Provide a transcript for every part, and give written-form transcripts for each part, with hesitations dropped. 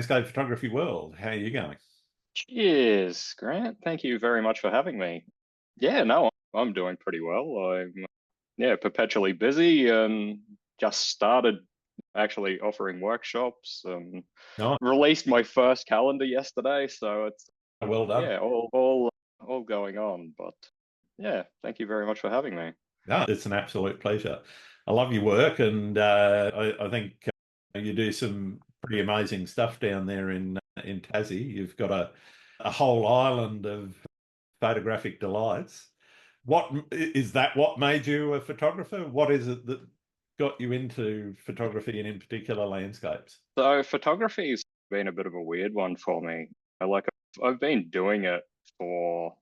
landscape photography world. How are you going? Cheers, Grant. Thank you very much for having me. Yeah, no, I'm doing pretty well. I'm perpetually busy and just started actually offering workshops. No, Released my first calendar yesterday, so it's well done. yeah, all going on. But yeah, thank you very much for having me. No, it's an absolute pleasure. I love your work, and I think you do some pretty amazing stuff down there in Tassie. You've got a whole island of photographic delights. What is that? What made you a photographer? What is it that got you into photography and in particular landscapes? So photography's been a bit of a weird one for me. I've been doing it for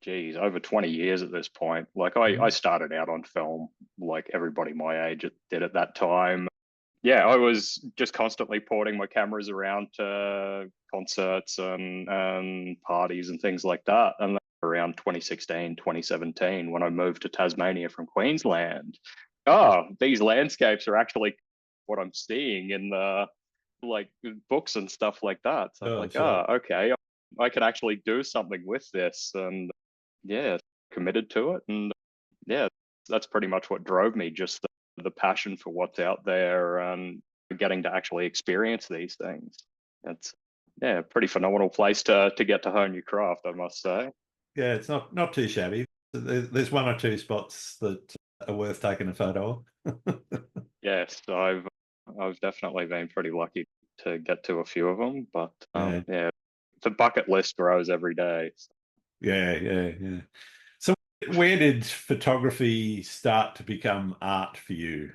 over 20 years at this point. I Mhm. started out on film, like everybody my age did at that time. Yeah, I was just constantly porting my cameras around to concerts and parties and things like that. And then around 2016, 2017, when I moved to Tasmania from Queensland, these landscapes are actually what I'm seeing in the like books and stuff like that. So I was Sure, like, sure. okay, I can actually do something with this. And yeah, committed to it. And yeah, that's pretty much what drove me, just the passion for what's out there and getting to actually experience these things. It's yeah, pretty phenomenal place to get to hone your craft, I must say. Yeah, it's not too shabby. There's one or two spots that are worth taking a photo of. Yes, I've definitely been pretty lucky to get to a few of them, but Yeah, yeah, the bucket list grows every day. yeah. So, where did photography start to become art for you?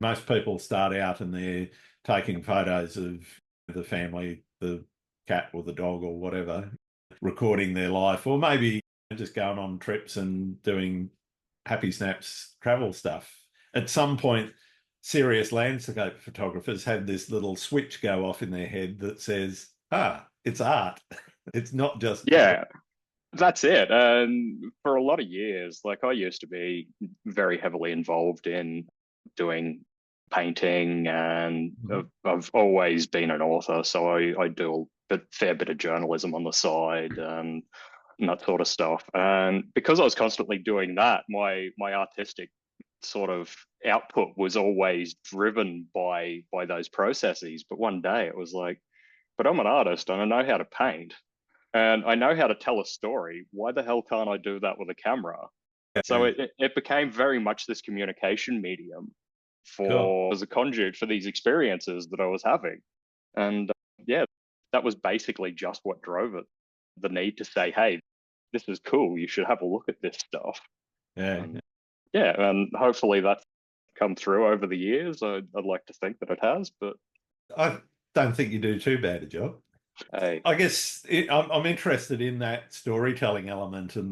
Most people start out and they're taking photos of the family, the cat or the dog or whatever, recording their life, or maybe just going on trips and doing happy snaps travel stuff. At some point, serious landscape photographers have this little switch go off in their head that says, it's art. It's not just Yeah, that's it. And for a lot of years, like I used to be very heavily involved in doing painting, and Mhm. I've always been an author, so I do a fair bit of journalism on the side and that sort of stuff. And because I was constantly doing that, my artistic sort of output was always driven by those processes. But one day it was like, but I'm an artist and I know how to paint and I know how to tell a story. Why the hell can't I do that with a camera? So Yeah, it became very much this communication medium cool. for as a conduit for these experiences that I was having. And yeah, that was basically just what drove it. The need to say, hey, this is cool. You should have a look at this stuff. Yeah. And yeah, and hopefully that's come through over the years. I'd like to think that it has, but I don't think you do too bad a job. hey, I guess I'm interested in that storytelling element and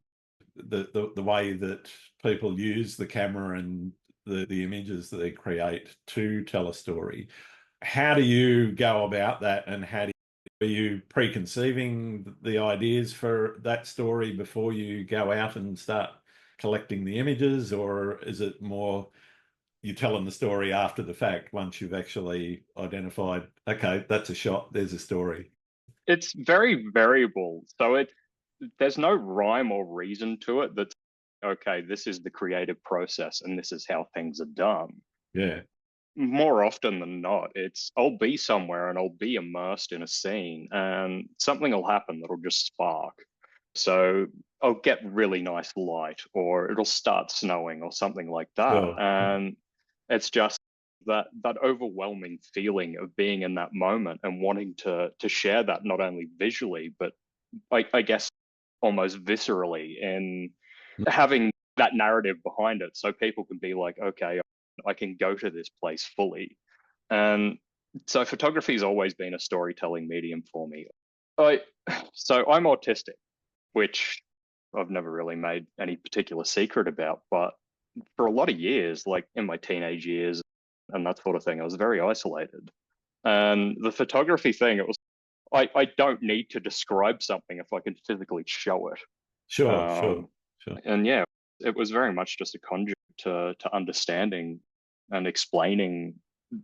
the way that people use the camera and the images that they create to tell a story. How do you go about that, and are you preconceiving the ideas for that story before you go out and start collecting the images, or is it more you're telling the story after the fact once you've actually identified, okay, that's a shot, there's a story? it's very variable. There's no rhyme or reason to it that's okay, this is the creative process and this is how things are done. Yeah. More often than not, it's I'll be somewhere and I'll be immersed in a scene and something will happen that'll just spark. So I'll get really nice light or it'll start snowing or something like that. Sure. And it's just that overwhelming feeling of being in that moment and wanting to share that not only visually, but I guess almost viscerally and having that narrative behind it so people can be like, okay, I can go to this place fully. And so photography has always been a storytelling medium for me. I so I'm autistic, which I've never really made any particular secret about, but for a lot of years, like in my teenage years and that sort of thing, I was very isolated. And the photography thing, it was I don't need to describe something if I can physically show it. Sure, sure, Um, sure. and yeah, it was very much just a conduit to understanding and explaining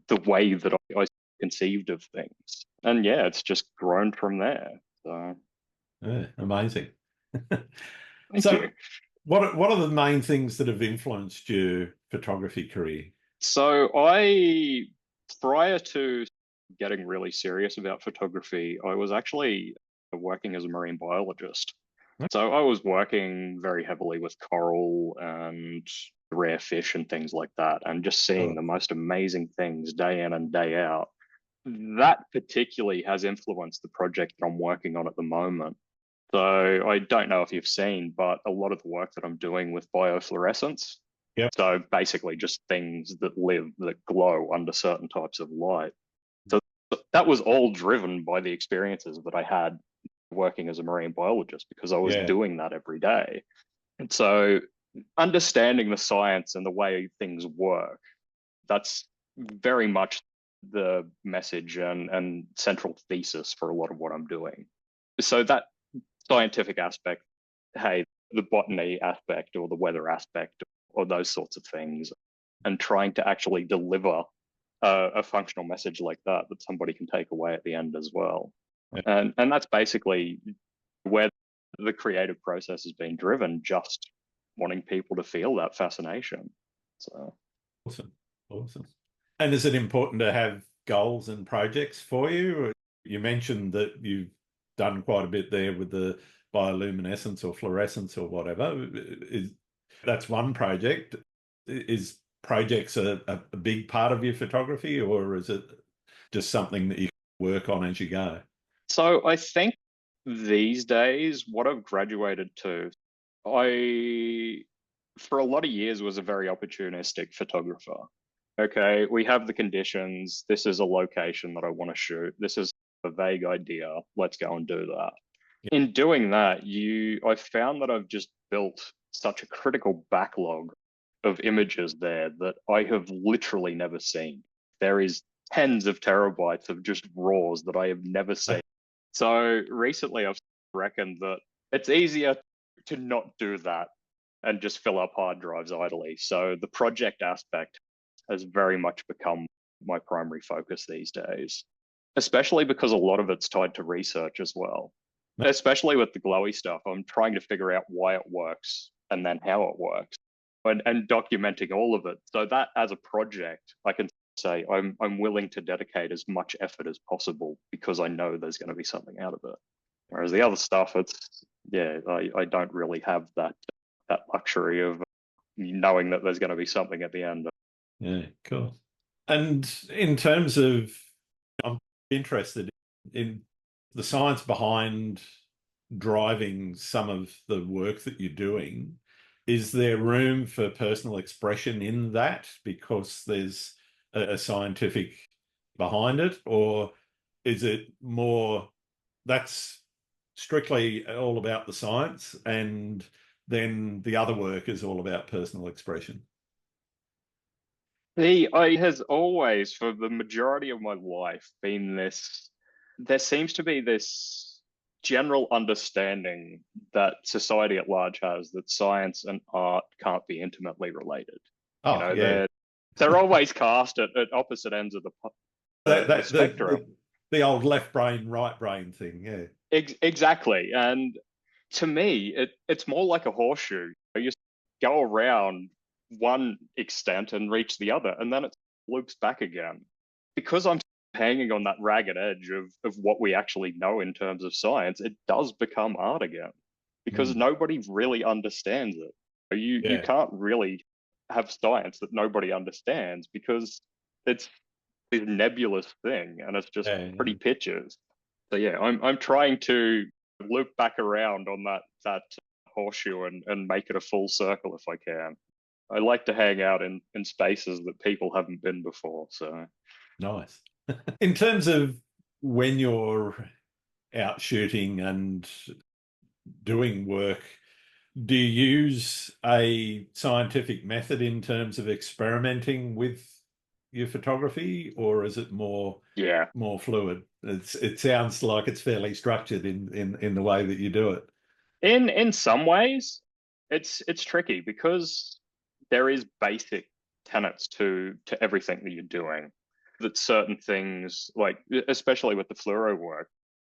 the way that I conceived of things. And yeah, it's just grown from there. So Yeah, amazing. thank So, you. what are the main things that have influenced your photography career? So prior to getting really serious about photography, I was actually working as a marine biologist. So I was working very heavily with coral and rare fish and things like that, and just seeing Oh, the most amazing things day in and day out. That particularly has influenced the project that I'm working on at the moment. So I don't know if you've seen, but a lot of the work that I'm doing with biofluorescence, yep. so basically just things that live, that glow under certain types of light. So that was all driven by the experiences that I had working as a marine biologist because I was Yeah. doing that every day. And so understanding the science and the way things work, that's very much the message and central thesis for a lot of what I'm doing. So that scientific aspect, hey, the botany aspect or the weather aspect or those sorts of things, and trying to actually deliver a functional message like that that somebody can take away at the end as well. Yeah. And that's basically where the creative process has been driven, just wanting people to feel that fascination. So Awesome. Awesome. And is it important to have goals and projects for you? You mentioned that you've done quite a bit there with the bioluminescence or fluorescence or whatever. That's one project. Is projects a big part of your photography, or is it just something that you work on as you go? so I think these days what I've graduated to, I for a lot of years was a very opportunistic photographer. Okay, we have the conditions. This is a location that I want to shoot. This is a vague idea. Let's go and do that. Yeah. In doing that, I found that I've just built such a critical backlog of images there that I have literally never seen. There is tens of terabytes of just raws that I have never seen. So recently I've reckoned that it's easier to not do that and just fill up hard drives idly. So the project aspect has very much become my primary focus these days, especially because a lot of it's tied to research as well. Especially with the glowy stuff, I'm trying to figure out why it works and then how it works and documenting all of it. So that as a project, I can say I'm willing to dedicate as much effort as possible because I know there's going to be something out of it. Whereas the other stuff, it's yeah, I don't really have that luxury of knowing that there's going to be something at the end. Yeah, cool. And in terms of, I'm interested in the science behind driving some of the work that you're doing. Is there room for personal expression in that because there's a scientific behind it, or is it more that's strictly all about the science and then the other work is all about personal expression? The I has always, for the majority of my life, been this. There seems to be this general understanding that society at large has that science and art can't be intimately related. You Oh, know, yeah. they're always cast at opposite ends of the That spectrum. the old left brain, right brain thing. Yeah. Exactly, and to me, it's more like a horseshoe. You just go around one extent and reach the other, and then it loops back again. Because I'm hanging on that ragged edge of what we actually know in terms of science, it does become art again. Because Mm, nobody really understands it. You yeah. can't really have science that nobody understands because it's this nebulous thing and it's just Yeah. pretty Yeah. pictures. So yeah, I'm trying to loop back around on that horseshoe and make it a full circle if I can. I like to hang out in spaces that people haven't been before. So Nice. In terms of when you're out shooting and doing work, do you use a scientific method in terms of experimenting with your photography, or is it yeah, more fluid? It sounds like it's fairly structured in the way that you do it. in some ways, it's tricky because there is basic tenets to everything that you're doing. that certain things, like especially with the fluoro work,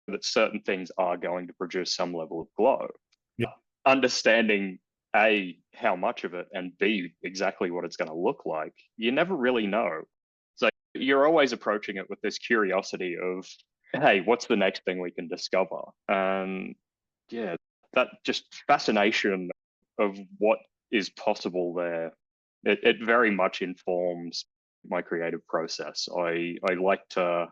that certain things are going to produce some level of glow. Yeah. Understanding A, how much of it, and B, exactly what it's going to look like, you never really know. So you're always approaching it with this curiosity of, hey, what's the next thing we can discover? And yeah, that just fascination of what is possible there, it very much informs my creative process. I like to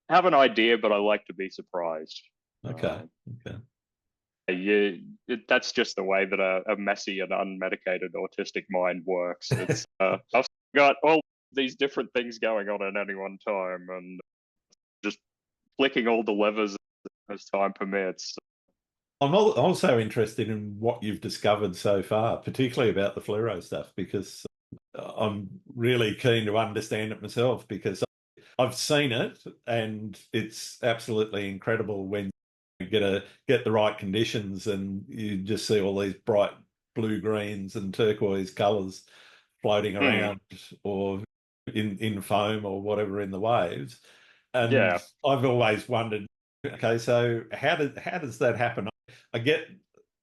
have an idea, but I like to be surprised. Okay. Okay. That's just the way that a messy and unmedicated autistic mind works. It's I've got all these different things going on at any one time, and just flicking all the levers as time permits. I'm also interested in what you've discovered so far, particularly about the fluoro stuff, because I'm really keen to understand it myself, because I've seen it and it's absolutely incredible when you get the right conditions and you just see all these bright blue greens and turquoise colors floating Hmm. around, or in foam or whatever in the waves. And Yeah. I've always wondered, okay, so how does that happen? I get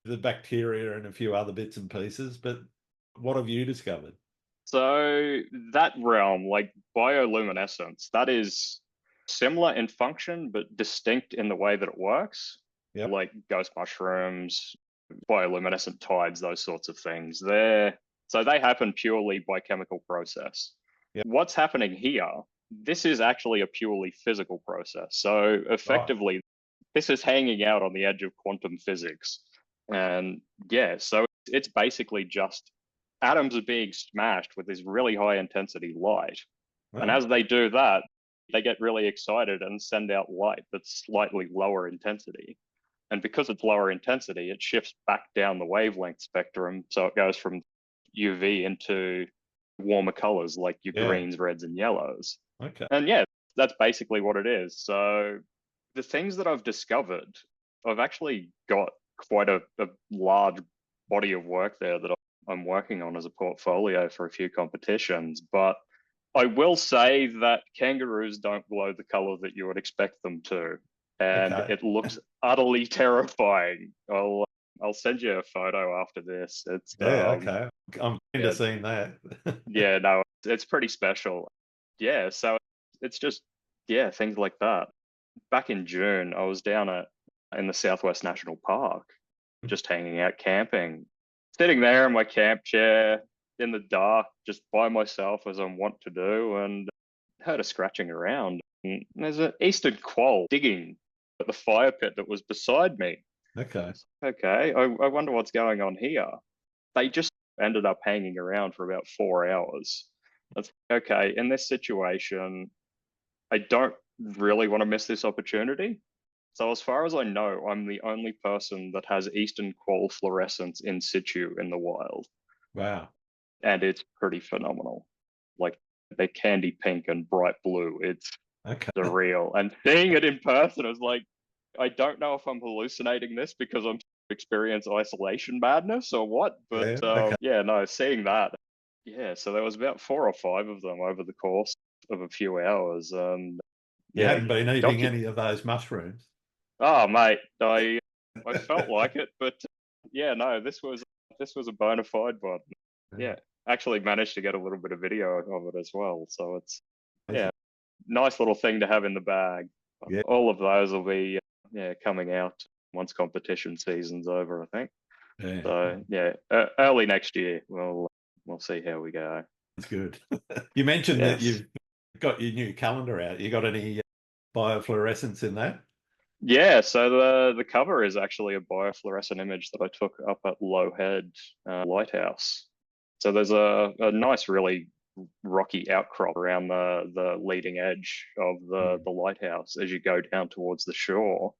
the bacteria and a few other bits and pieces, but what have you discovered? So that realm, like bioluminescence, that is similar in function but distinct in the way that it works. Yep. Like ghost mushrooms, bioluminescent tides, those sorts of things. They happen purely by chemical process. Yep. What's happening here? This is actually a purely physical process. So Right. effectively, this is hanging out on the edge of quantum physics. And yeah, so it's basically just atoms are being smashed with this really high intensity light. And Well, as they do that, they get really excited and send out light that's slightly lower intensity. And because it's lower intensity, it shifts back down the wavelength spectrum. So it goes from UV into warmer colors like your yeah. greens, reds, and yellows. Okay. And yeah, that's basically what it is. So the things that I've discovered, I've actually got quite a large body of work there that I'm working on as a portfolio for a few competitions. But I will say that kangaroos don't glow the color that you would expect them to, and Okay. it looks utterly terrifying. I'll send you a photo after this. It's Yeah. Okay. I'm into yeah, seeing that. yeah, no, it's pretty special. Yeah, so it's just yeah, things like that. Back in June, I was down in the Southwest National Park, just hanging out camping, sitting there in my camp chair in the dark, just by myself as I'm wont to do, and heard a scratching around. And there's an eastern quoll digging at the fire pit that was beside me. Okay. Okay, I wonder what's going on here. They just ended up hanging around for about 4 hours. That's okay. In this situation, I don't really want to miss this opportunity. So, as far as I know, I'm the only person that has eastern quoll fluorescence in situ in the wild, Wow. and it's pretty phenomenal. Like they're candy pink and bright blue. It's Okay. surreal. And seeing it in person, I was like, I don't know if I'm hallucinating this because I'm experience isolation madness or what, but Yeah. Okay. yeah, no, seeing that, yeah. So there was about 4 or 5 of them over the course of a few hours, and You yeah, hadn't been eating docu. any of those mushrooms. Oh, mate, I felt like it, but yeah, no, this was a bona fide one. Yeah, actually managed to get a little bit of video of it as well. So it's yeah, Amazing. nice little thing to have in the bag. Yeah. All of those will be yeah coming out once competition season's over, I think. Yeah. So yeah, early next year we'll see how we go. That's good. You mentioned that Yes. you've got your new calendar out. You got any biofluorescence in that? Yeah, so the cover is actually a biofluorescent image that I took up at Low Head Lighthouse. So there's a nice, really rocky outcrop around the leading edge of the lighthouse as you go down towards the shore,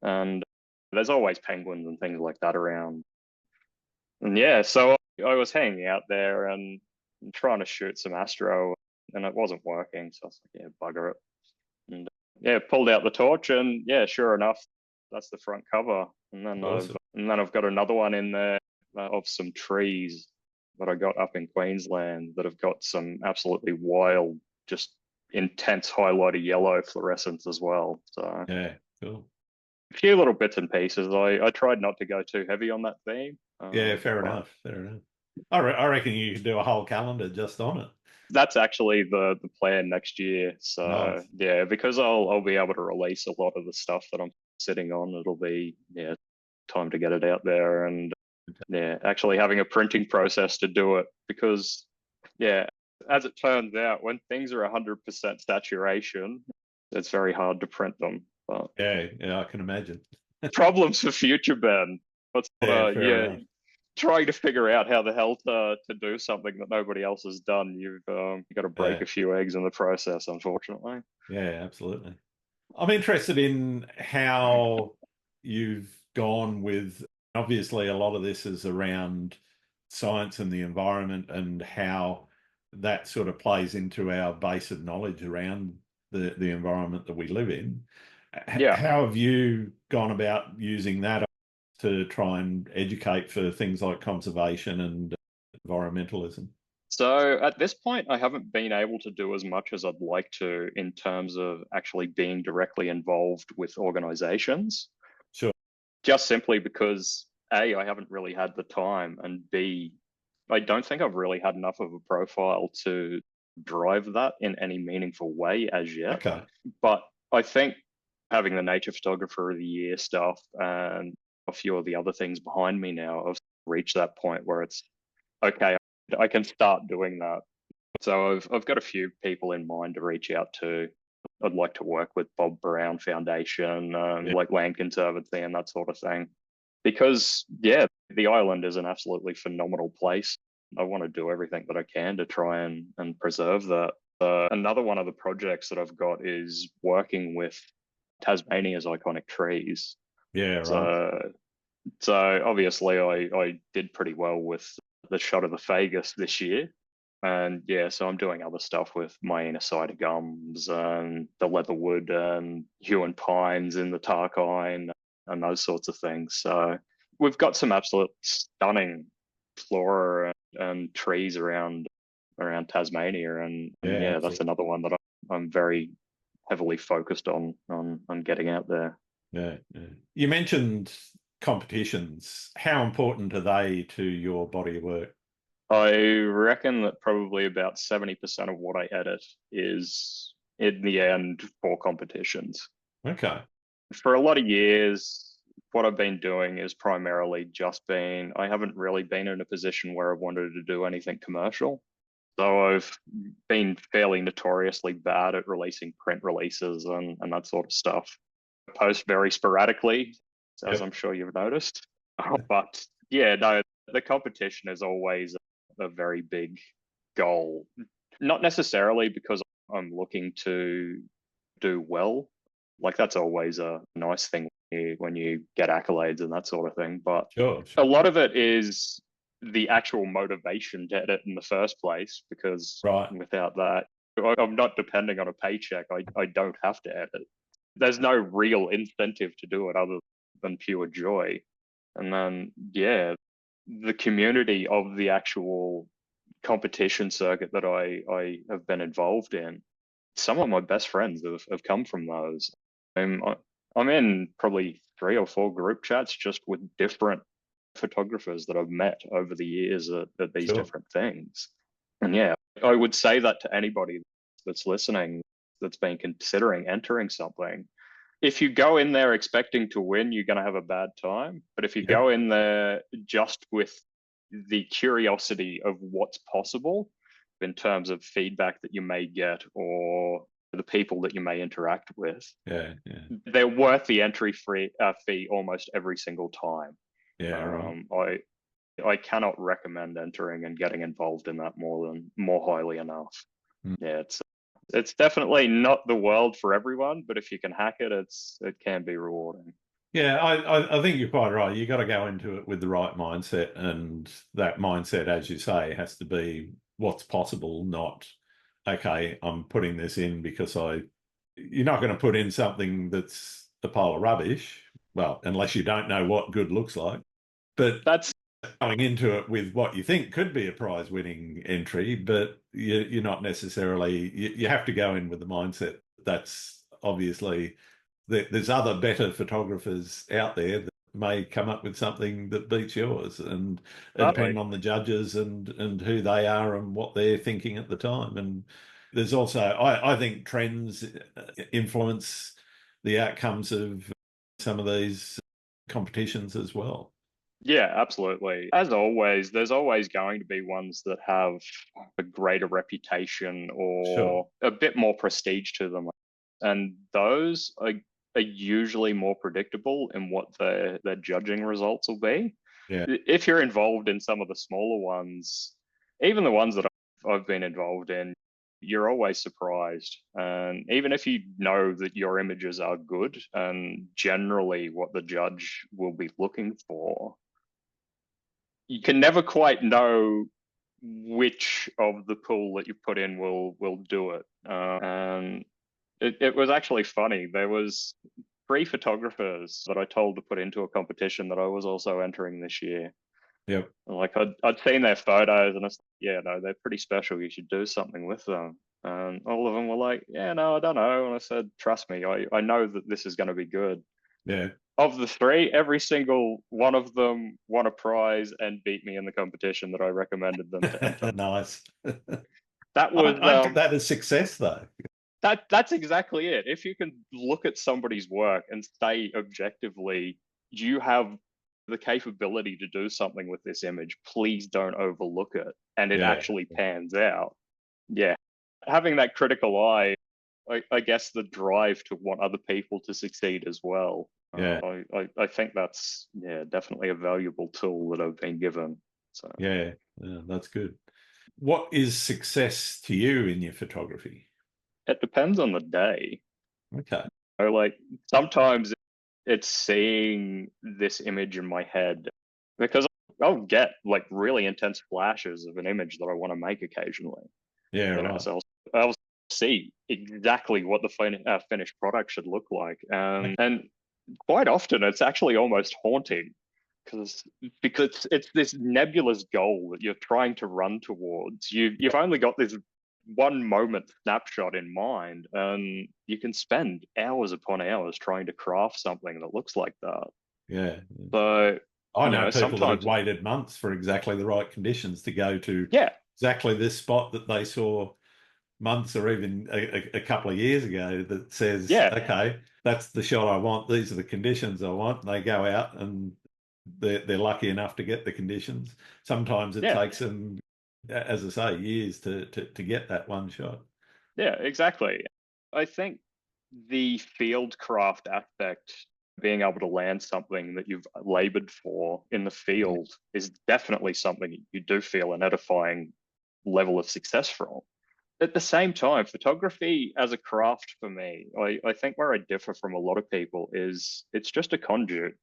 and there's always penguins and things like that around. And yeah, so I was hanging out there and trying to shoot some astro, and it wasn't working. So I was like, yeah, bugger it. And yeah, pulled out the torch, and yeah, sure enough, that's the front cover. And then Awesome. I've got another one in there of some trees that I got up in Queensland that have got some absolutely wild, just intense highlighter yellow fluorescence as well. So Yeah, cool. a few little bits and pieces. I tried not to go too heavy on that theme. Yeah, fair But enough. Fair enough. I reckon you could do a whole calendar just on it. that's actually the plan next year. So Nice. yeah, because I'll be able to release a lot of the stuff that I'm sitting on. It'll be time to get it out there, and actually having a printing process to do it, because as it turns out, when things are 100% saturation, it's very hard to print them. But Yeah, I can imagine. problems for future, Ben. But Yeah, fair enough. trying to figure out how the hell to do something that nobody else has done. You've got to break Yeah, a few eggs in the process, unfortunately. yeah, absolutely. I'm interested in how you've gone with, obviously, a lot of this is around science and the environment and how that sort of plays into our base of knowledge around the environment that we live in. Yeah. How have you gone about using that to try and educate for things like conservation and environmentalism? So at this point, I haven't been able to do as much as I'd like to in terms of actually being directly involved with organizations, Sure. just simply because A, I haven't really had the time, and B, I don't think I've really had enough of a profile to drive that in any meaningful way as yet. Okay. But I think having the Nature Photographer of the Year stuff and a few of the other things behind me now, I've reached that point where it's okay, I can start doing that. So I've got a few people in mind to reach out to. I'd like to work with Bob Brown Foundation, Yeah. like Land Conservancy and that sort of thing. Because the island is an absolutely phenomenal place. I want to do everything that I can to try and preserve that. Another one of the projects that I've got is working with Tasmania's iconic trees. Yeah, right. So obviously I did pretty well with the shot of the Fagus this year. And so I'm doing other stuff with Maenocida gums and the leatherwood and Huon pines in the Tarkine and those sorts of things. So we've got some absolute stunning flora and trees around Tasmania, and Yeah, that's absolutely. another one that I'm very heavily focused on getting out there. Yeah, yeah. You mentioned competitions. How important are they to your body of work? I reckon that probably about 70% of what I edit is in the end for competitions. Okay. For a lot of years, what I've been doing is primarily I haven't really been in a position where I wanted to do anything commercial. So I've been fairly notoriously bad at releasing print releases and that sort of stuff. I post very sporadically, as Yep. I'm sure you've noticed. But no, the competition is always a very big goal. Not necessarily because I'm looking to do well. Like that's always a nice thing when you get accolades and that sort of thing. But Sure, a sure. lot of it is the actual motivation to edit in the first place, because Right. without that, I'm not depending on a paycheck. I don't have to edit. There's no real incentive to do it other than pure joy. And then, the community of the actual competition circuit that I have been involved in, some of my best friends have come from those. I'm in probably 3 or 4 group chats just with different photographers that I've met over the years at these Sure. different things. And I would say that to anybody that's listening, that's been considering entering something. If you go in there expecting to win, you're going to have a bad time. But if you Yep. go in there just with the curiosity of what's possible in terms of feedback that you may get or the people that you may interact with, Yeah, yeah. they're worth the entry fee almost every single time. Yeah, right. I cannot recommend entering and getting involved in that more highly enough. Mm. Yeah, it's definitely not the world for everyone, but if you can hack it, it can be rewarding. Yeah, I think you're quite right. You got to go into it with the right mindset, and that mindset, as you say, has to be what's possible, not okay, I'm putting this in because you're not going to put in something that's a pile of rubbish. Well, unless you don't know what good looks like. But That's going into it with what you think could be a prize-winning entry, but you're not necessarily, you have to go in with the mindset that's obviously there's other better photographers out there that may come up with something that beats yours, and Totally. depending on the judges and who they are and what they're thinking at the time. And there's also, I think trends influence the outcomes of some of these competitions as well. Yeah, absolutely. As always, there's always going to be ones that have a greater reputation Sure. or a bit more prestige to them. And those are usually more predictable in what their judging results will be. Yeah. If you're involved in some of the smaller ones, even the ones that I've been involved in, you're always surprised. And even if you know that your images are good and generally what the judge will be looking for, you can never quite know which of the pool that you put in will do it. And it was actually funny. There was 3 photographers that I told to put into a competition that I was also entering this year. Yep. Like I'd seen their photos and I was like, yeah, no, they're pretty special. You should do something with them. And all of them were like, yeah, no, I don't know. And I said, trust me, I know that this is going to be good. Yeah. Of the 3, every single one of them won a prize and beat me in the competition that I recommended them to enter. Nice. That was I took that as success, though. that's exactly it. If you can look at somebody's work and say objectively, you have the capability to do something with this image, please don't overlook it. And it Yeah. actually pans out. Yeah. Having that critical eye, I guess the drive to want other people to succeed as well. Yeah. I think that's definitely a valuable tool that I've been given. So Yeah. Yeah, that's good. What is success to you in your photography? it depends on the day. Okay. Like sometimes it's seeing this image in my head because I'll get like really intense flashes of an image that I want to make occasionally. Yeah, You know, right. so I'll see exactly what the finished product should look like, and quite often it's actually almost haunting because it's this nebulous goal that you're trying to run towards. You've only got this one moment snapshot in mind, and you can spend hours upon hours trying to craft something that looks like that. Yeah. So, I know people that have sometimes, waited months for exactly the right conditions to go to yeah, exactly this spot that they saw months or even a couple of years ago that says, yeah, okay, that's the shot I want. These are the conditions I want. And they go out and they're lucky enough to get the conditions. Sometimes it yeah, takes them, as I say, years to get that one shot. yeah, exactly. I think the field craft aspect, being able to land something that you've labored for in the Yeah. field, is definitely something you do feel an edifying level of success from. At the same time, photography as a craft for me, I think where I differ from a lot of people is it's just a conduit.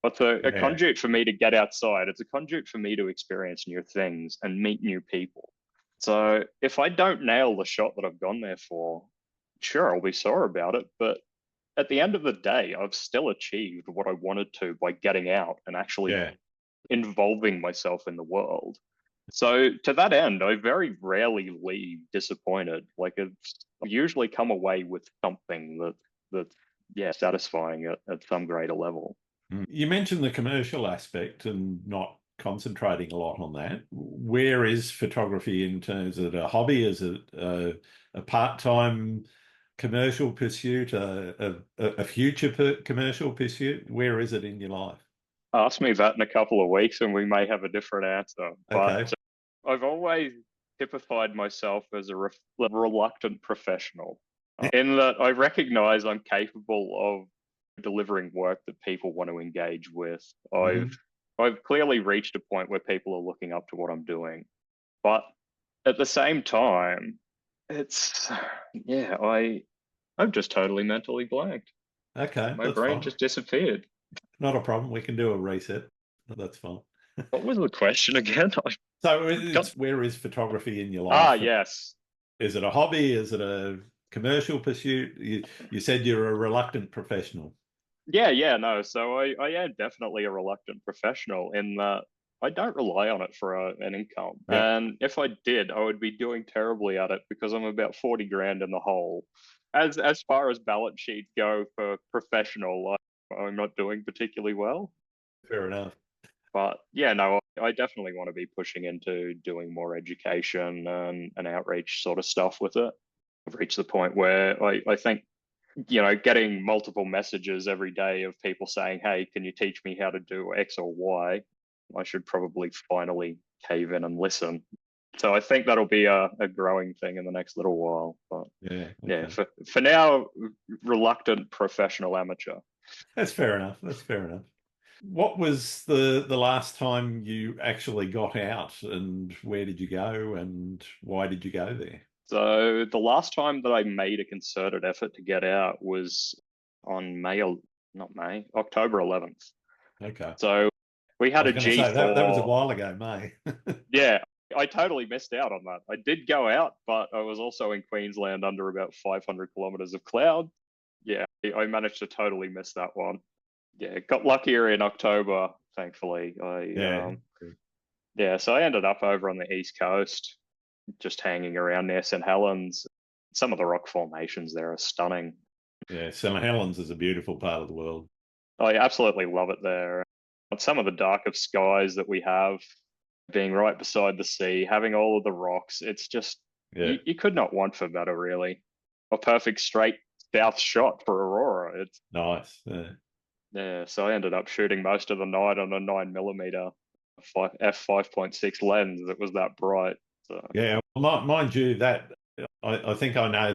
It's a Yeah. conduit for me to get outside. It's a conduit for me to experience new things and meet new people. So if I don't nail the shot that I've gone there for, sure, I'll be sore about it. But at the end of the day, I've still achieved what I wanted to by getting out and actually Yeah. involving myself in the world. So to that end, I very rarely leave disappointed. Like it's I usually come away with something that's satisfying at some greater level. You mentioned the commercial aspect and not concentrating a lot on that. Where is photography in terms of a hobby? Is it a part-time commercial pursuit, a future commercial pursuit? Where is it in your life? Ask me that in a couple of weeks and we may have a different answer. But Okay. I've always typified myself as a reluctant professional in that I recognize I'm capable of delivering work that people want to engage with. Mhm. I've clearly reached a point where people are looking up to what I'm doing. But at the same time, it's I'm just totally mentally blanked. Okay, My that's brain fine. just disappeared. Not a problem. We can do a reset. That's fine. What was the question again? I So got it's where is photography in your life? yes. Is it a hobby? Is it a commercial pursuit? You said you're a reluctant professional. Yeah, no. So I am definitely a reluctant professional in that I don't rely on it for an income. Yeah, And if I did, I would be doing terribly at it because I'm about 40 grand in the hole. As far as balance sheets go for professional, I'm not doing particularly well. fair enough. But yeah, no, I definitely want to be pushing into doing more education and outreach sort of stuff with it. I've reached the point where I think, getting multiple messages every day of people saying, hey, can you teach me how to do X or Y? I should probably finally cave in and listen. So I think that'll be a growing thing in the next little while. But Yeah, yeah, okay. for now, reluctant professional amateur. That's fair enough. That's fair enough. What was the last time you actually got out, and where did you go, and why did you go there? So the last time that I made a concerted effort to get out was on not May, October 11th. Okay. So we I had was a going to say that was a G4. while ago, May. Yeah, I totally missed out on that. I did go out, but I was also in Queensland under about 500 kilometers of cloud. Yeah, I managed to totally miss that one. Yeah, got luckier in October, thankfully. Yeah. Yeah, so I ended up over on the East Coast, just hanging around near St. Helens. Some of the rock formations there are stunning. Yeah. St. Helens is a beautiful part of the world. I absolutely love it there. Some of the darker skies that we have, being right beside the sea, having all of the rocks, it's just, Yeah. you could not want for better, really. A perfect straight south shot for Aurora. It's Nice. Yeah. Yeah, so I ended up shooting most of the night on a 9 millimeter f5.6 lens that was that bright. So Yeah. Well, mind you, that I think I know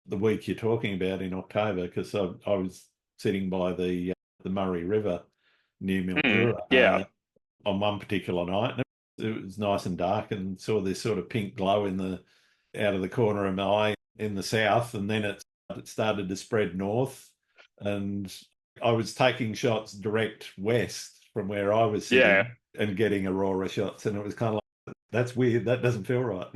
the week you're talking about in October because I was sitting by the Murray River near Mildura yeah, on one particular night. And it was nice and dark, and saw this sort of pink glow in the out of the corner of my eye in the south, and then it started to spread north, and I was taking shots direct west from where I was yeah, sitting and getting aurora shots, and it was kind of like, that's weird. That doesn't feel right.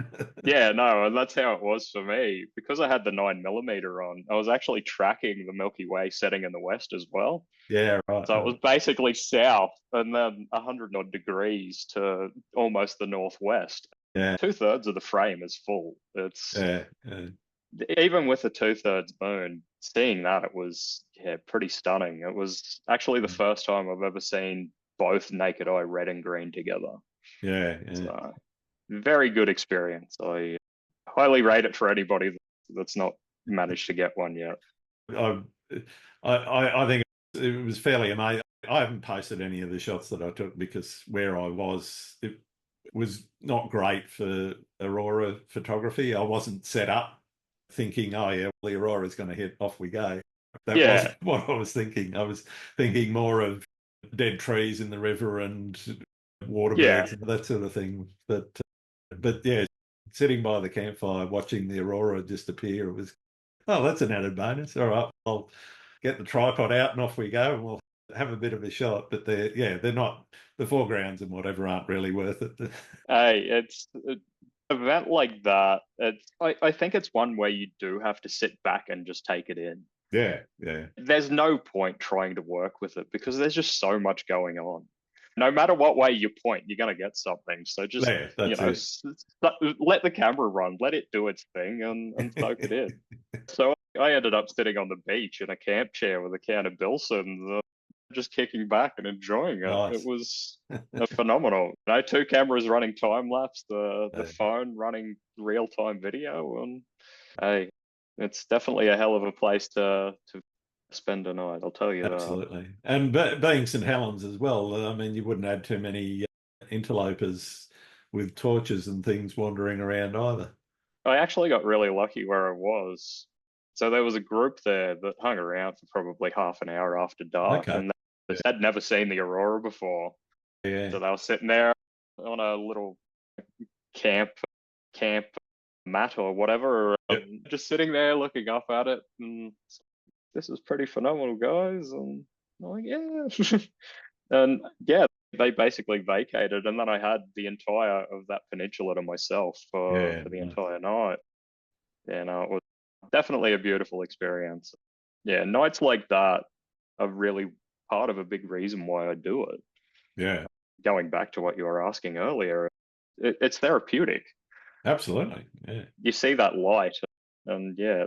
yeah. No, and that's how it was for me because I had the 9 millimeter on. I was actually tracking the Milky Way setting in the west as well. Yeah, right, So it was right. basically south and then 100 odd degrees to almost the northwest. Yeah, 2/3 of the frame is full. It's yeah, yeah. even with the 2/3 moon, seeing that it was, yeah, pretty stunning. It was actually the first time I've ever seen both naked eye red and green together. Yeah, yeah. So very good experience. I highly rate it for anybody that's not managed to get one yet. I, I think it was fairly amazing. I haven't posted any of the shots that I took because where I was, it was not great for aurora photography. I wasn't set up thinking, oh yeah, well, the aurora is going to hit, off we go. That wasn't Yeah, what I was thinking. I was thinking more of dead trees in the river and yeah, waterbirds and that sort of thing. But yeah, sitting by the campfire watching the aurora just appear, it was, oh, that's an added bonus. All right, I'll get the tripod out and off we go, and we'll have a bit of a shot. But they're not, the foregrounds and whatever aren't really worth it. hey, it's an event like that. I think it's one where you do have to sit back and just take it in. Yeah, yeah, There's no point trying to work with it because there's just so much going on. No matter what way you point, you're going to get something. So just, yeah. That's it. let the camera run, let it do its thing and soak it in. So I ended up sitting on the beach in a camp chair with a can of Bilsons, just kicking back and enjoying it. It Nice. was phenomenal. Two cameras running time lapse, the Yeah, phone running real time video, and hey, it's definitely a hell of a place to spend a night. I'll tell you that. absolutely. And being St. Helens as well, I mean, you wouldn't have too many interlopers with torches and things wandering around either. I actually got really lucky where I was. So there was a group there that hung around for probably half an hour after dark, Okay. and they Yeah, had never seen the aurora before. yeah. So they were sitting there on a little camp camp mat or whatever, Yep. just sitting there looking up at it. And this is pretty phenomenal, guys. And I'm like, yeah. And yeah, they basically vacated, and then I had the entire of that peninsula to myself for Yeah. the Nice. entire night. Yeah, no, it was definitely a beautiful experience. Yeah, nights like that are really part of a big reason why I do it. Yeah. going back to what you were asking earlier, it's therapeutic. Absolutely. Yeah. You see that light, and yeah,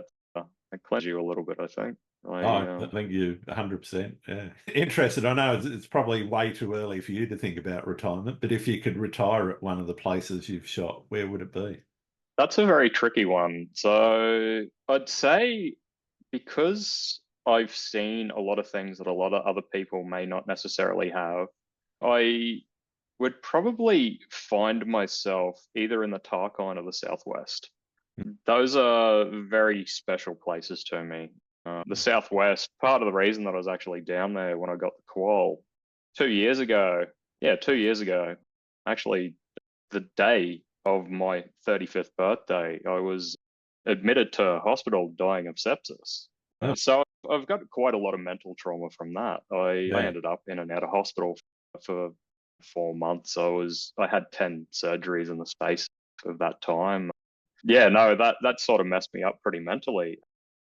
it cleanses you a little bit, I think. Oh, I think you 100%. Yeah. Interested. I know it's probably way too early for you to think about retirement, but if you could retire at one of the places you've shot, where would it be? That's a very tricky one. So I'd say because I've seen a lot of things that a lot of other people may not necessarily have, I would probably find myself either in the Tarkine or the Southwest. Those are very special places to me. The Southwest, part of the reason that I was actually down there when I got the qual 2 years ago, yeah, 2 years ago, actually, the day of my 35th birthday, I was admitted to hospital dying of sepsis. Oh, So I've got quite a lot of mental trauma from that. I yeah. ended up in and out of hospital for 4 months. I had 10 surgeries in the space of that time. Yeah, no, that sort of messed me up pretty mentally.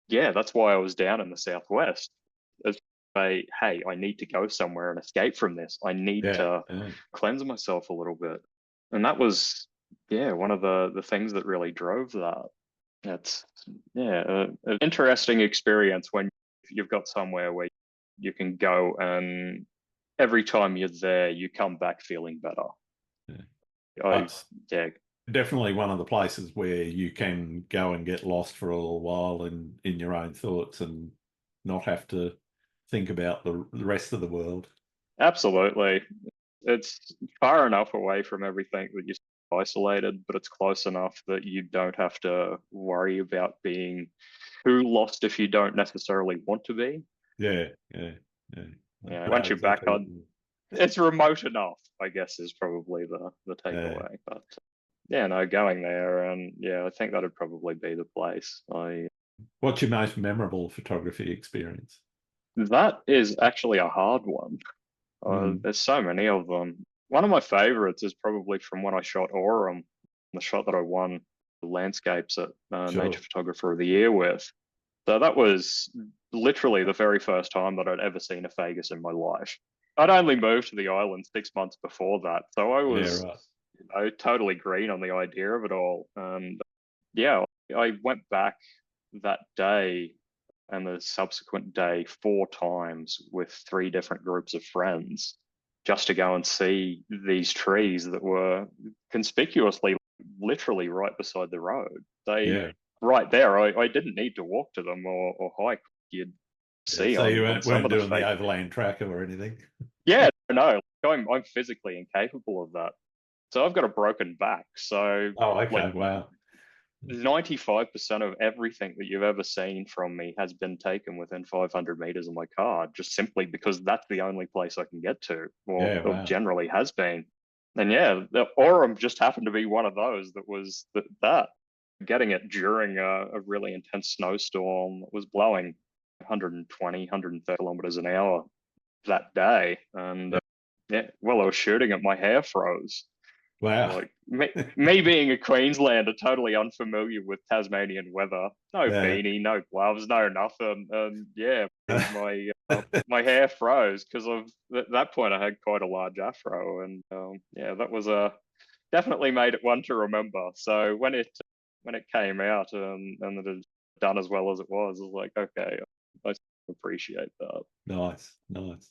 Yeah, that's why I was down in the Southwest. As hey, I need to go somewhere and escape from this. I need Yeah. to Yeah. cleanse myself a little bit. And that was, yeah, one of the things that really drove that. It's, yeah, an interesting experience when you've got somewhere where you can go and every time you're there, you come back feeling better. Yeah. I, That's yeah, definitely one of the places where you can go and get lost for a little while in your own thoughts and not have to think about the rest of the world. absolutely. It's far enough away from everything that you're isolated, but it's close enough that you don't have to worry about being too lost if you don't necessarily want to be. Yeah, yeah, yeah. Yeah, I know once you're back exactly what on, you mean. it's remote enough, I guess, is probably the Yeah. takeaway. But yeah, no, going there, and yeah, I think that'd probably be the place. I What's your most memorable photography experience? That is actually a hard one. Mm, There's so many of them. One of my favorites is probably from when I shot Aurum, the shot that I won the landscapes at Nature sure. Photographer of the Year with. So that was literally the very first time that I'd ever seen a Fagus in my life. I'd only moved to the island 6 months before that, so I Yeah, was, right. totally green on the idea of it all. And yeah, I went back that day and the subsequent day 4 times with 3 different groups of friends just to go and see these trees that were conspicuously literally right beside the road. They Yeah. right there. I didn't need to walk to them or hike. You'd Yeah. see So you on some weren't of the doing the fake. overland tracker or anything? Yeah, no, I'm physically incapable of that. So I've got a broken back. So Oh, like okay. Wow. 95% of everything that you've ever seen from me has been taken within 500 meters of my car, just simply because that's the only place I can get to, Yeah, or wow. generally has been. And yeah, the Aurum just happened to be one of those that was that getting it during a really intense snowstorm that was blowing 120, 130 kilometers an hour that day. And Yeah. yeah, while I was shooting it, my hair froze. Wow. Like me being a Queenslander, totally unfamiliar with Tasmanian weather. No Yeah. beanie, no gloves, no nothing. And yeah, my hair froze because of at that point I had quite a large afro, and yeah, that was a definitely made it one to remember. So when it came out and it had done as well as it was like, okay, I appreciate that. Nice, nice.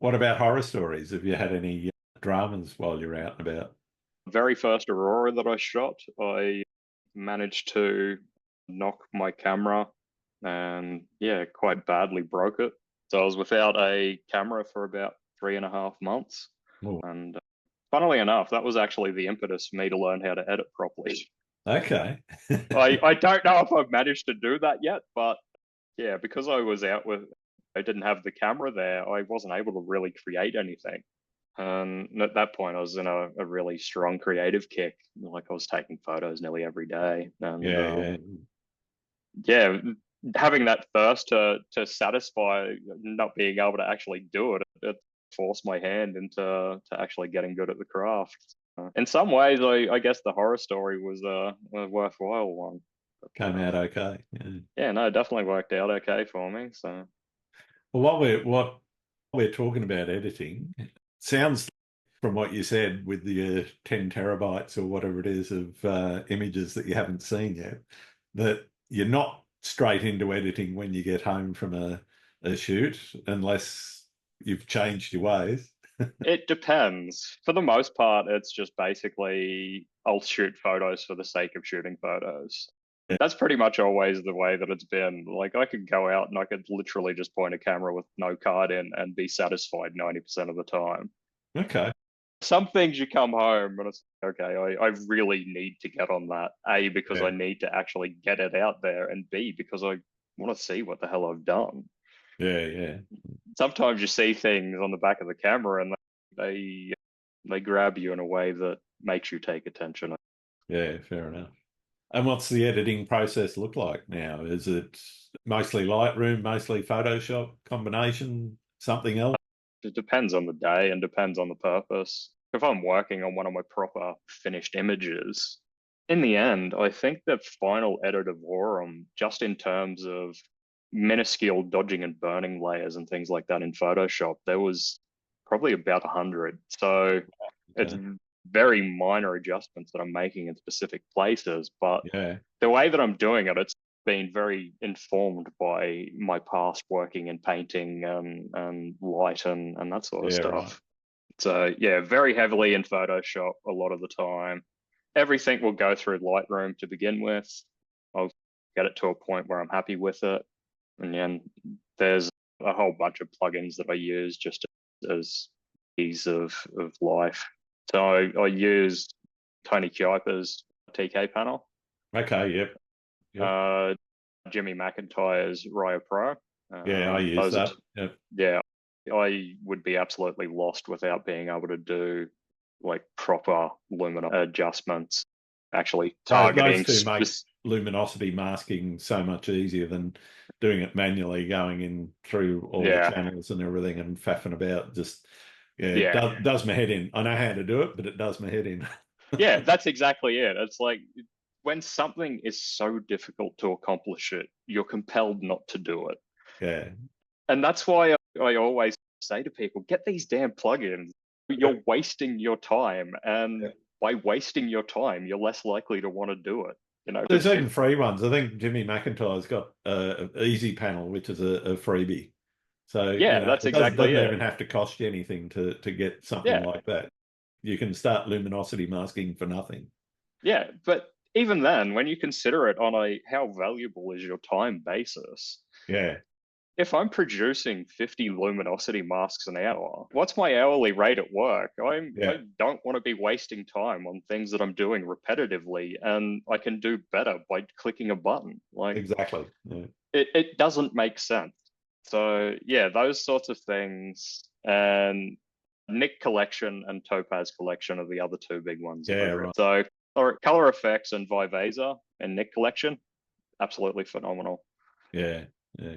What about horror stories? Have you had any dramas while you're out and about? Very first Aurora that I shot, I managed to knock my camera and yeah, quite badly broke it. So I was without a camera for about 3.5 months. Oh, And funnily enough, that was actually the impetus for me to learn how to edit properly. okay. I don't know if I've managed to do that yet, but yeah, because I didn't have the camera there, I wasn't able to really create anything. And at that point, I was in a really strong creative kick. Like I was taking photos nearly every day, and Yeah, yeah. yeah, having that thirst to satisfy not being able to actually do it, it forced my hand into to actually getting good at the craft. In some ways, I guess the horror story was a worthwhile one. But, Came out okay. Yeah. yeah, no, it definitely worked out okay for me. So Well, what we're talking about editing, sounds from what you said with the 10 terabytes or whatever it is of images that you haven't seen yet, that you're not straight into editing when you get home from a shoot unless you've changed your ways. It depends. For the most part, it's just basically I'll shoot photos for the sake of shooting photos. Yeah. That's pretty much always the way that it's been. Like I could go out and I could literally just point a camera with no card in and be satisfied 90% of the time. Okay. Some things you come home and it's okay, I really need to get on that. A, because I Yeah. need to actually get it out there, and B, because I want to see what the hell I've done. Yeah. Yeah. Sometimes you see things on the back of the camera and they grab you in a way that makes you take attention. Yeah. Fair enough. And what's the editing process look like now? Is it mostly Lightroom, mostly Photoshop, combination, something else? It depends on the day and depends on the purpose. If I'm working on one of my proper finished images, in the end, I think the final edit of Aurum, just in terms of minuscule dodging and burning layers and things like that in Photoshop, there was probably about 100. So it's Okay. very minor adjustments that I'm making in specific places, but Yeah. the way that I'm doing it, it's been very informed by my past working in painting and light and that sort of Yeah. Right. stuff. So yeah, very heavily in Photoshop a lot of the time. Everything will go through Lightroom to begin with. I'll get it to a point where I'm happy with it. And then there's a whole bunch of plugins that I use just as ease of life. So I use Tony Kuiper's TK panel, Okay. Yep. Yep. uh, Jimmy McIntyre's Raya Pro. Yeah. I use Those are, that. Yep. yeah, I would be absolutely lost without being able to do like proper luminance adjustments, actually Those targeting. two make luminosity masking so much easier than doing it manually, going in through all the Yeah, channels and everything and faffing about. Just, yeah, it yeah, does my head in. I know how to do it, but it does my head in. yeah. That's exactly it. It's like when something is so difficult to accomplish it, you're compelled not to do it. Yeah. And that's why I always say to people, get these damn plugins. You're wasting your time. And Yeah. by wasting your time, you're less likely to want to do it. You know, There's even free ones. I think Jimmy McIntyre's got an easy panel, which is a freebie. So, yeah, that's it exactly doesn't it. even have to cost you anything to get something Yeah, like that. You can start luminosity masking for nothing. yeah. But even then, when you consider it on a how valuable is your time basis, Yeah. if I'm producing 50 luminosity masks an hour, what's my hourly rate at work? Yeah. I don't want to be wasting time on things that I'm doing repetitively, and I can do better by clicking a button. Like Exactly. Yeah. it doesn't make sense. So yeah, those sorts of things. And Nick Collection and Topaz Collection are the other two big ones that Yeah. I've read. Right. So or Color Effects and Viveza and Nick Collection, absolutely phenomenal. Yeah. Yeah.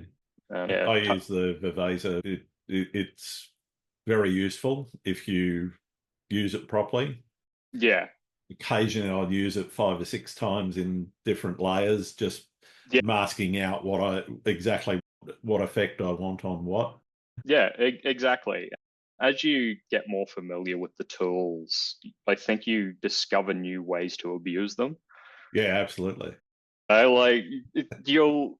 Yeah, I use the Viveza. It's very useful if you use it properly. yeah, Occasionally, I'll use it 5 or 6 times in different layers, just yeah. masking out exactly what effect I want on what. Yeah, exactly. As you get more familiar with the tools, I think you discover new ways to abuse them. Yeah, absolutely. I like you'll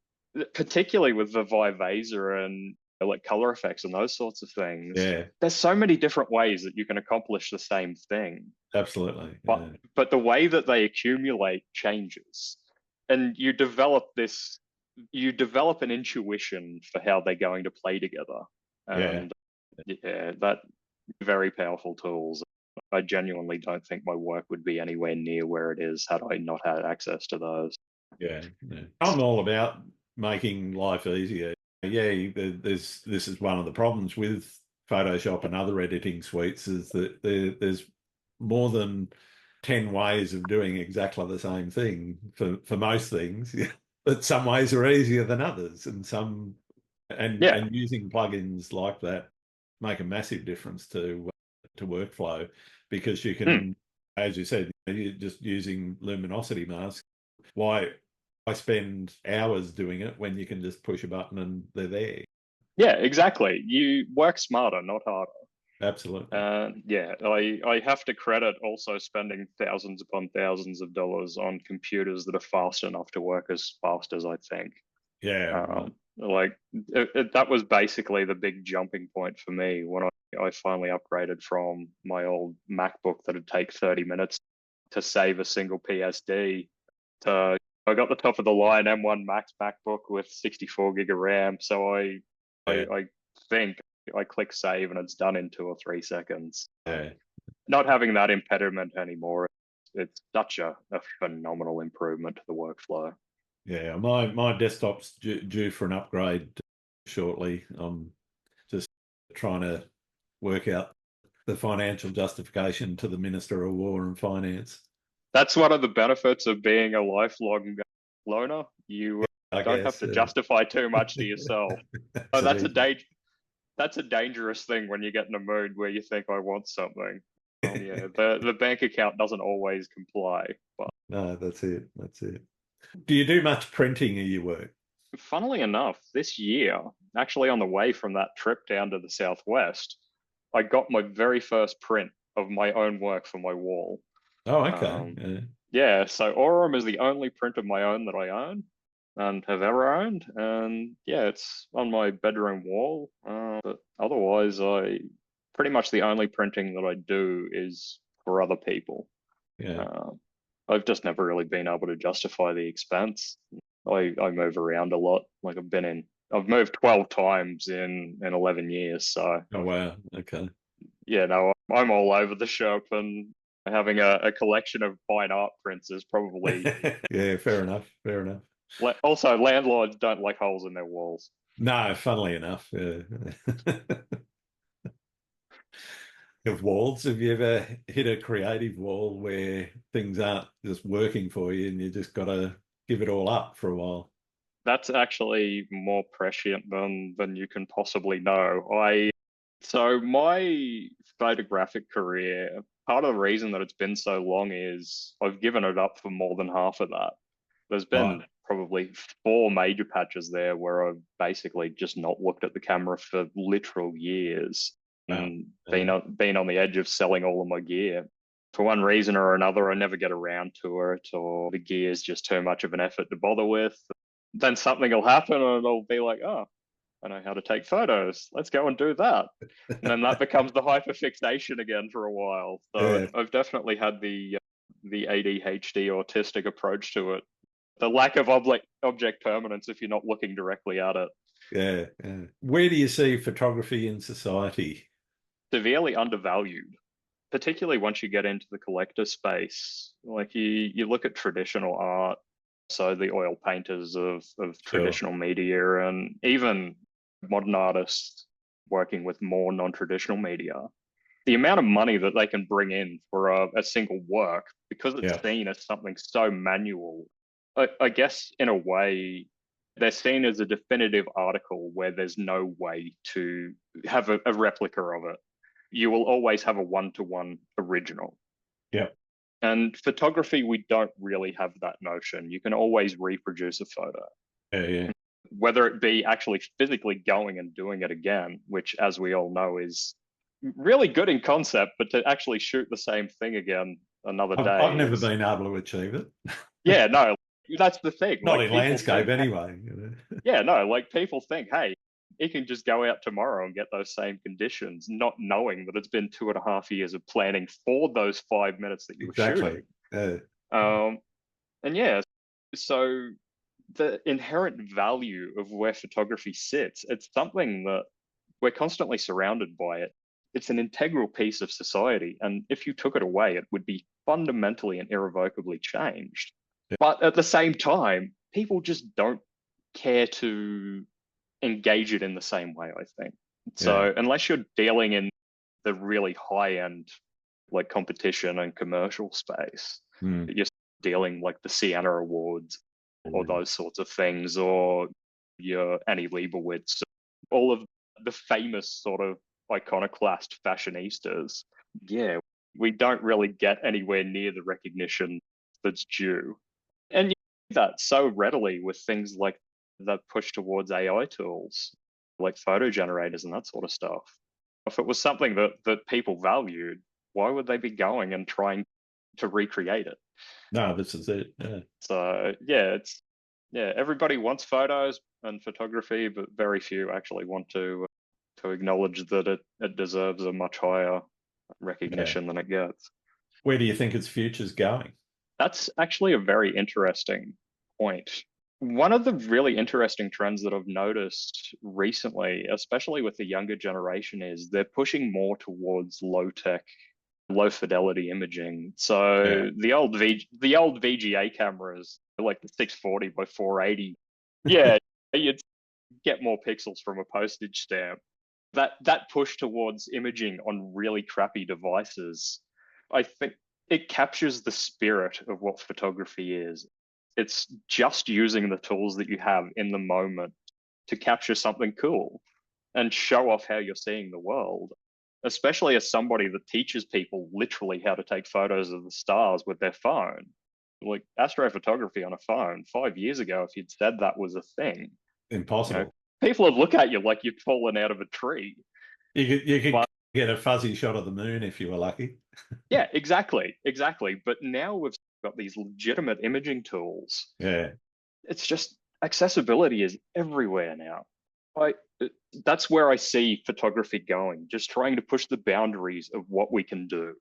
particularly with the Viveza and like color effects and those sorts of things. Yeah, There's so many different ways that you can accomplish the same thing, absolutely. but Yeah, the way that they accumulate changes, and you develop an intuition for how they're going to play together, yeah. and yeah, that very powerful tools. I genuinely don't think my work would be anywhere near where it is had I not had access to those. Yeah, yeah. I'm all about making life easier. Yeah, this is one of the problems with Photoshop and other editing suites is that there's more than 10 ways of doing exactly the same thing for most things. But some ways are easier than others, and Yeah. and using plugins like that make a massive difference to workflow because you Mm. can, as you said, you're just using luminosity masks. Why I spend hours doing it when you can just push a button and they're there. Yeah, exactly. You work smarter, not harder. Absolutely. Yeah, I have to credit also spending thousands upon thousands of dollars on computers that are fast enough to work as fast as I think. Yeah, right. Like that was basically the big jumping point for me when I finally upgraded from my old MacBook that'd take 30 minutes to save a single PSD to I got the top of the line M1 Max MacBook with 64 gig of RAM. So Yeah, I think I click save and it's done in 2 or 3 seconds. yeah, Not having that impediment anymore, it's such a phenomenal improvement to the workflow. yeah. My desktop's due for an upgrade shortly. I'm just trying to work out the financial justification to the Minister of War and Finance. That's one of the benefits of being a lifelong loner. You I don't have guess. to justify too much to yourself. Oh, That's it. that's a dangerous thing when you get in a mood where you think I want something. Yeah, the bank account doesn't always comply. But No, that's it. That's it. Do you do much printing of your work? funnily enough, this year, actually on the way from that trip down to the southwest, I got my very first print of my own work for my wall. Oh, okay. Um, Yeah. yeah, so Aurum is the only print of my own that I own and have ever owned, and yeah, it's on my bedroom wall. But otherwise, I pretty much the only printing that I do is for other people. Yeah. Uh, I've just never really been able to justify the expense. I move around a lot. Like I've moved 12 times in 11 years. So Oh, wow. Okay. yeah, no, I'm all over the shop, and having a collection of fine art prints is probably Yeah, fair enough. Fair enough. also landlords don't like holes in their walls. No, funnily enough. Yeah. Of walls, have you ever hit a creative wall where things aren't just working for you and you just got to give it all up for a while? That's actually more prescient than you can possibly know. I So my photographic career, part of the reason that it's been so long is I've given it up for more than half of that. There's Right. been probably 4 major patches there where I've basically just not looked at the camera for literal years Wow. and Yeah. been on the edge of selling all of my gear. For one reason or another, I never get around to it, or the gear is just too much of an effort to bother with. Then something will happen and it'll be like, oh, I know how to take photos. Let's go and do that. And then that becomes the hyperfixation again for a while. So Yeah. I've definitely had the ADHD autistic approach to it. The lack of object permanence if you're not looking directly at it. Yeah. Yeah. Where do you see photography in society? Severely undervalued, particularly once you get into the collector space. Like you look at traditional art, so the oil painters of Sure. traditional media, and even modern artists working with more non-traditional media, the amount of money that they can bring in for a single work, because it's Yeah. seen as something so manual, I guess in a way they're seen as a definitive article where there's no way to have a replica of it. You will always have a one-to-one original. Yeah. And photography, we don't really have that notion. You can always reproduce a photo, Yeah. Yeah. whether it be actually physically going and doing it again, which, as we all know, is really good in concept, but to actually shoot the same thing again another I've day never is, been able to achieve it. yeah, no, that's the thing. Not Like in people landscape think, anyway. yeah, no, like people think, hey, you can just go out tomorrow and get those same conditions, not knowing that it's been 2.5 years of planning for those 5 minutes that you were Exactly. shooting. Yeah. Um, and yeah, so the inherent value of where photography sits, it's something that we're constantly surrounded by it. It's an integral piece of society. And if you took it away, it would be fundamentally and irrevocably changed. But at the same time, people just don't care to engage it in the same way, I think. Yeah. So unless you're dealing in the really high end, like competition and commercial space, Mm. you're dealing like the Sienna Awards or those sorts of things, or your Annie Leibovitz, all of the famous sort of iconoclast fashionistas. Yeah, we don't really get anywhere near the recognition that's due. And you do that so readily with things like the push towards AI tools, like photo generators and that sort of stuff. If it was something that people valued, why would they be going and trying to recreate it? No, this is it. Yeah. So yeah, everybody wants photos and photography, but very few actually want to acknowledge that it deserves a much higher Yeah. recognition than it gets. Where do you think its future's going? That's actually a very interesting point. One of the really interesting trends that I've noticed recently, especially with the younger generation, is they're pushing more towards low tech, low fidelity imaging. Yeah. So the old VGA cameras, like the 640 by 480, yeah, you'd get more pixels from a postage stamp. That push towards imaging on really crappy devices, I think it captures the spirit of what photography is. It's just using the tools that you have in the moment to capture something cool and show off how you're seeing the world. Especially as somebody that teaches people literally how to take photos of the stars with their phone. Like astrophotography on a phone 5 years ago, if you'd said that was a thing, you know, Impossible. people would look at you like you'd fallen out of a tree. You could But get a fuzzy shot of the moon if you were lucky. yeah, exactly. But now we've got these legitimate imaging tools. Yeah. It's just accessibility is everywhere now. I that's where I see photography going, just trying to push the boundaries of what we can do.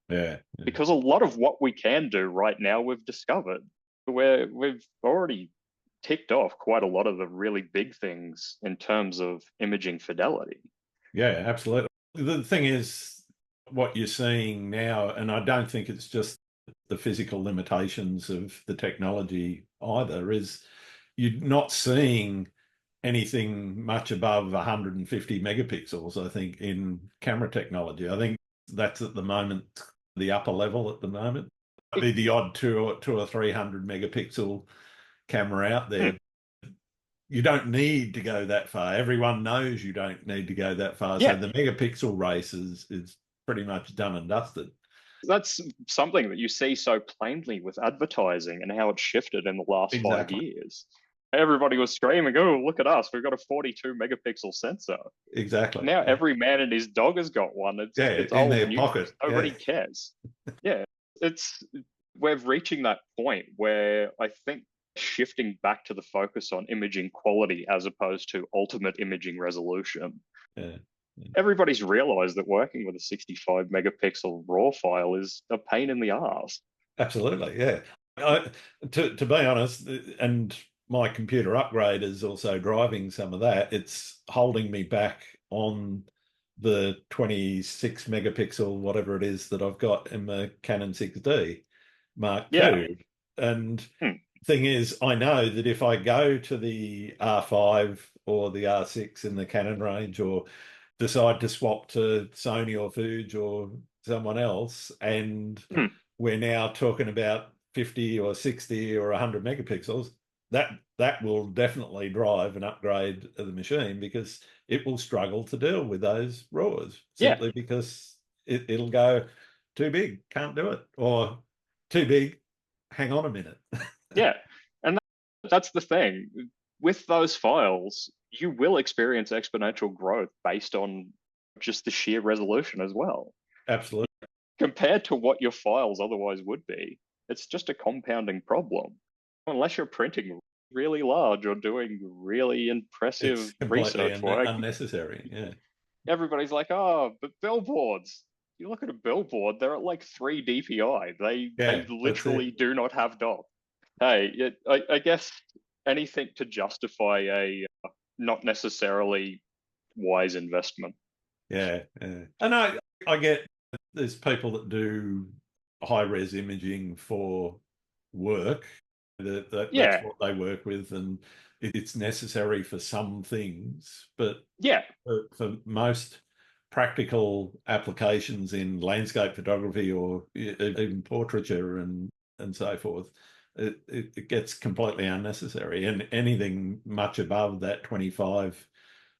Yeah. Because a lot of what we can do right now we've discovered. Where we've already ticked off quite a lot of the really big things in terms of imaging fidelity. Yeah, absolutely. The thing is, what you're seeing now, and I don't think it's just the physical limitations of the technology either, is you're not seeing anything much above 150 megapixels, I think, in camera technology. I think that's at the moment the upper level at the moment. Might be the odd two or 300 megapixel camera out Hmm, there. You don't need to go that far. Everyone knows you don't need to go that far. So yeah, the megapixel race is pretty much done and dusted. that's something that you see so plainly with advertising and how it's shifted in the last five Exactly. years. Everybody was screaming, "Oh, look at us! We've got a 42 megapixel sensor." Exactly. Now Yeah. every man and his dog has got one. Yeah, It's in old their news. pocket. Yeah. Nobody cares. Yeah, it's we're reaching that point where I think shifting back to the focus on imaging quality as opposed to ultimate imaging resolution. Yeah. Yeah. Everybody's realized that working with a 65 megapixel raw file is a pain in the ass. Absolutely. Yeah. I, to be honest, and my computer upgrade is also driving some of that. It's holding me back on the 26 megapixel, whatever it is that I've got in the Canon 6D Mark Yeah. II. And Hmm. thing is, I know that if I go to the R5 or the R6 in the Canon range, or decide to swap to Sony or Fuji or someone else, and Hmm. we're now talking about 50 or 60 or 100 megapixels, that will definitely drive an upgrade of the machine, because it will struggle to deal with those RAWs Yeah. simply because it'll go too big, can't do it, or too big, hang on a minute. Yeah. And that's the thing. With those files, you will experience exponential growth based on just the sheer resolution as well. Absolutely. Compared to what your files otherwise would be, it's just a compounding problem. Unless you're printing really large or doing really impressive It's completely research work, unnecessary. Yeah. everybody's like, "Oh, but billboards." You look at a billboard, they're at like 3 DPI. They Yeah, that's literally it. do not have dop. Hey, I guess anything to justify a not necessarily wise investment. Yeah, yeah. And I get there's people that do high res imaging for work. That's Yeah, what they work with, and it's necessary for some things. But yeah, for most practical applications in landscape photography or even portraiture and so forth, it gets completely unnecessary. And anything much above that 25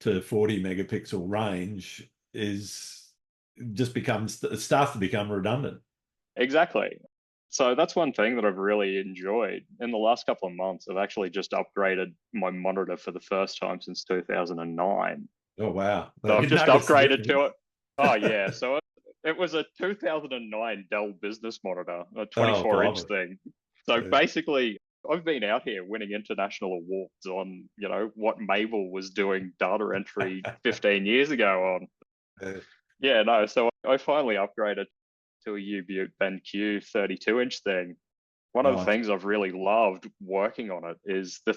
to 40 megapixel range is just becomes, it starts to become redundant. exactly. So that's one thing that I've really enjoyed. In the last couple of months, I've actually just upgraded my monitor for the first time since 2009. Oh wow. So I've You just notice the upgraded to difference. it. Oh yeah, so it was a 2009 Dell Business Monitor, a Oh, 24-inch blimey. thing. So Yeah. basically, I've been out here winning international awards on, what Mabel was doing data entry 15 years ago on. Yeah. Yeah, no, so I finally upgraded to a U-Butte BenQ 32-inch thing. One of the Nice. things I've really loved working on it is the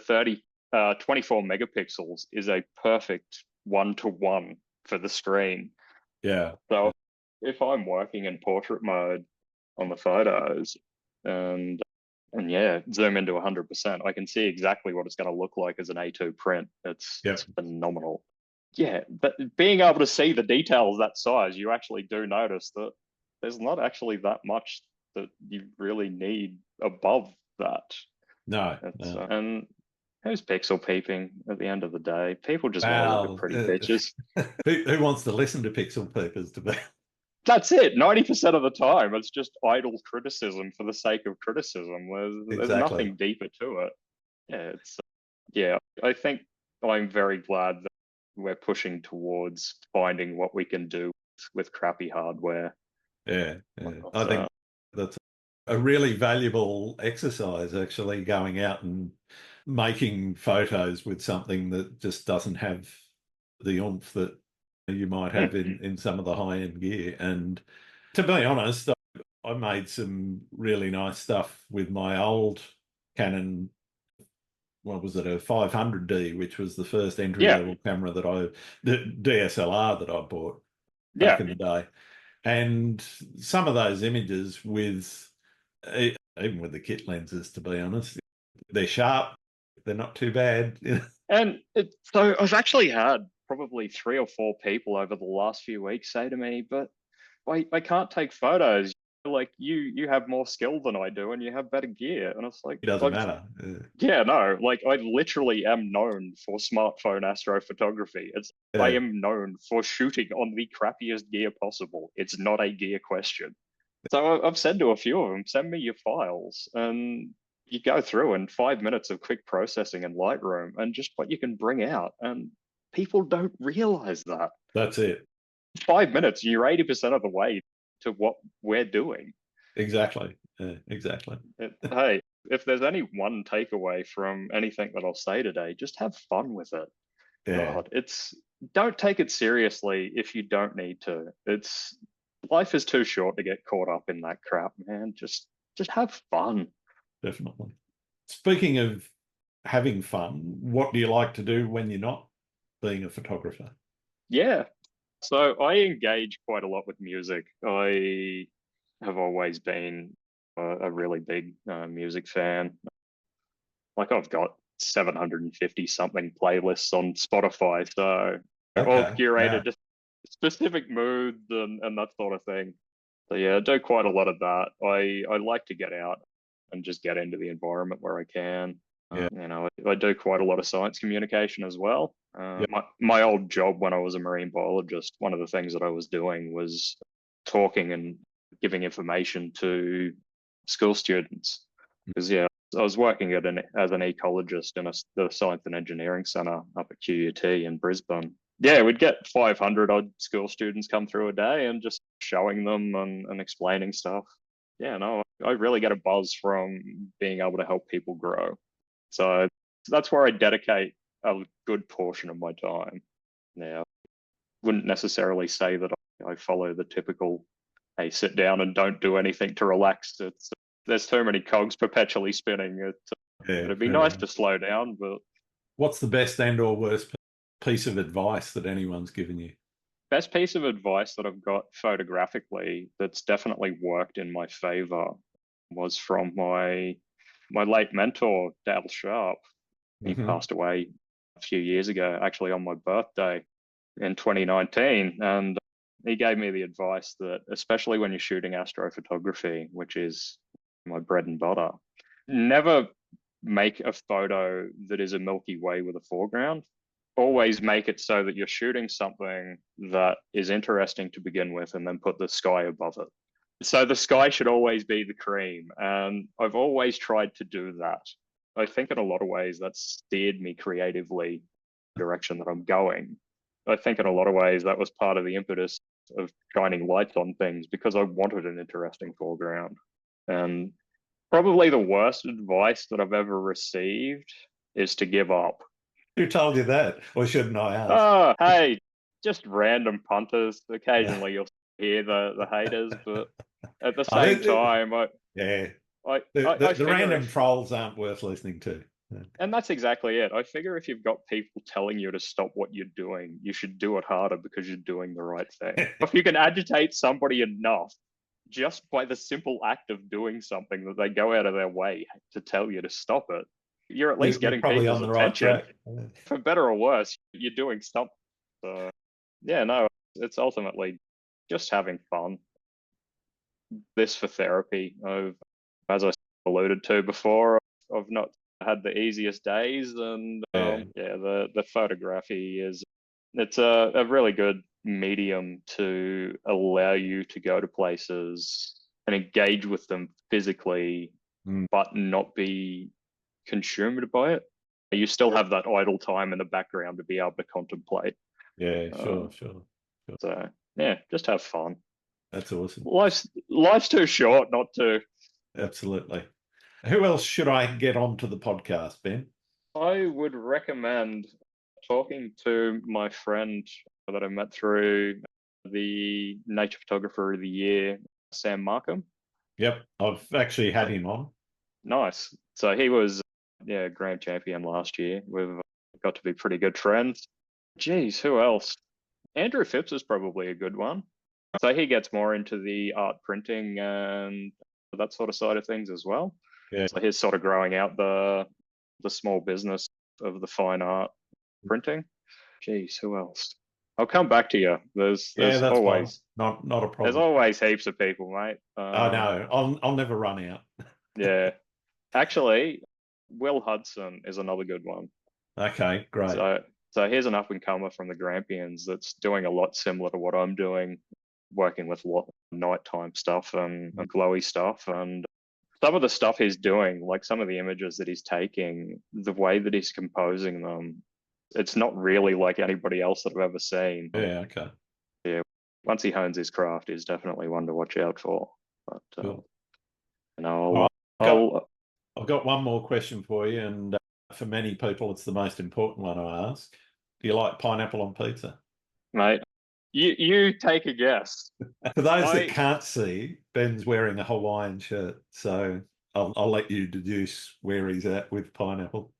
24 megapixels is a perfect one-to-one for the screen. Yeah. So if I'm working in portrait mode on the photos and yeah, zoom into 100%, I can see exactly what it's going to look like as an A2 print. Yep. It's phenomenal. Yeah, but being able to see the details that size, you actually do notice that there's not actually that much that you really need above that. No. It's No. and who's pixel peeping at the end of the day? People just want to look at Well, pretty pictures. who wants to listen to pixel peepers to be? That's it. 90% of the time, it's just idle criticism for the sake of criticism. There's Exactly. nothing deeper to it. Yeah, yeah. I think I'm very glad that we're pushing towards finding what we can do with crappy hardware. Yeah. Yeah. But, I think that's a really valuable exercise, actually, going out and making photos with something that just doesn't have the oomph that you might have in some of the high-end gear. And to be honest, I made some really nice stuff with my old Canon, what was it, a 500D, which was the first yeah, entry-level camera the DSLR that I bought back yeah. in the day. And some of those images even with the kit lenses, to be honest, they're sharp, they're not too bad. So I've actually had probably three or four people over the last few weeks say to me, but I can't take photos. Like you have more skill than I do and you have better gear. And it's like, It doesn't I've matter. yeah, no, like I literally am known for smartphone astrophotography. I Yeah, am known for shooting on the crappiest gear possible. It's not a gear question. So I've said to a few of them, send me your files, and you go through in 5 minutes of quick processing in Lightroom and just what you can bring out. And people don't realize that. that's it. 5 minutes, you're 80% of the way to what we're doing. Exactly. Exactly. Hey, if there's any one takeaway from anything that I'll say today, just have fun with it. Yeah, God, don't take it seriously if you don't need to. It's life is too short to get caught up in that crap, man. Just have fun. definitely. Speaking of having fun, what do you like to do when you're not being a photographer? Yeah. So I engage quite a lot with music. I have always been a really big music fan. Like I've got 750 something playlists on Spotify, so they're all Okay. curated Wow. to specific moods and that sort of thing. So yeah, I do quite a lot of that. I like to get out and just get into the environment where I can. Yeah. I do quite a lot of science communication as well. Yeah. My old job when I was a marine biologist, one of the things that I was doing was talking and giving information to school students. Because yeah, I was working as an ecologist in the Science and Engineering Centre up at QUT in Brisbane. Yeah, we'd get 500 odd school students come through a day and just showing them and explaining stuff. Yeah, no, I really get a buzz from being able to help people grow. So that's where I dedicate a good portion of my time. Now, wouldn't necessarily say that I follow the typical, hey, sit down and don't do anything to relax. There's too many cogs perpetually spinning. Yeah. It'd be Fair nice enough. to slow down, but What's the best and or worst piece of advice that anyone's given you? best piece of advice that I've got photographically that's definitely worked in my favor was from my late mentor, Dale Sharp. He Hmm. passed away a few years ago, actually on my birthday in 2019. And he gave me the advice that, especially when you're shooting astrophotography, which is my bread and butter, never make a photo that is a Milky Way with a foreground. Always make it so that you're shooting something that is interesting to begin with and then put the sky above it. So the sky should always be the cream. And I've always tried to do that. I think in a lot of ways that's steered me creatively the direction that I'm going. I think in a lot of ways that was part of the impetus of shining lights on things because I wanted an interesting foreground. And probably the worst advice that I've ever received is to give up. Who told you that? Or shouldn't I ask? Oh, hey, just random punters. Occasionally you'll hear the haters, but at the Oh, same time, yeah. I The figure random if, trolls aren't worth listening to. and that's exactly it. I figure if you've got people telling you to stop what you're doing, you should do it harder because you're doing the right thing. If you can agitate somebody enough just by the simple act of doing something that they go out of their way to tell you to stop it, you're at least You're getting probably people's on the right attention. track. For better or worse, you're doing something. So, yeah, no, it's ultimately just having fun. This for therapy. As I alluded to before, I've not had the easiest days, and yeah, the photography it's a really good medium to allow you to go to places and engage with them physically, but not be consumed by it. You still have that idle time in the background to be able to contemplate. Yeah, sure. So yeah, just have fun. That's awesome. Life's too short not to. Absolutely. Who else should I get onto the podcast, Ben? I would recommend talking to my friend that I met through the Nature Photographer of the Year, Sam Markham. Yep, I've actually had him on. Nice. So he was, yeah, grand champion last year. We've got to be pretty good friends. Geez, who else? Andrew Phipps is probably a good one. So he gets more into the art printing and that sort of side of things as well. Yeah. So he's sort of growing out the small business of the fine art printing. Geez, who else? I'll come back to you. There's That's always fine. Not a there's problem. always heaps of people, mate. Oh no, I'll never run out. Yeah, actually, Will Hudson is another good one. Okay, great. So here's an up and comer from the Grampians that's doing a lot similar to what I'm doing, working with a lot of nighttime stuff and glowy stuff. And some of the stuff he's doing, like some of the images that he's taking, the way that he's composing them, it's not really like anybody else that I've ever seen. Yeah, okay. Yeah, once he hones his craft, he's definitely one to watch out for. But Cool. I've got one more question for you, and for many people, it's the most important one I ask. Do you like pineapple on pizza? Mate, you take a guess. For those that can't see, Ben's wearing a Hawaiian shirt, so I'll let you deduce where he's at with pineapple.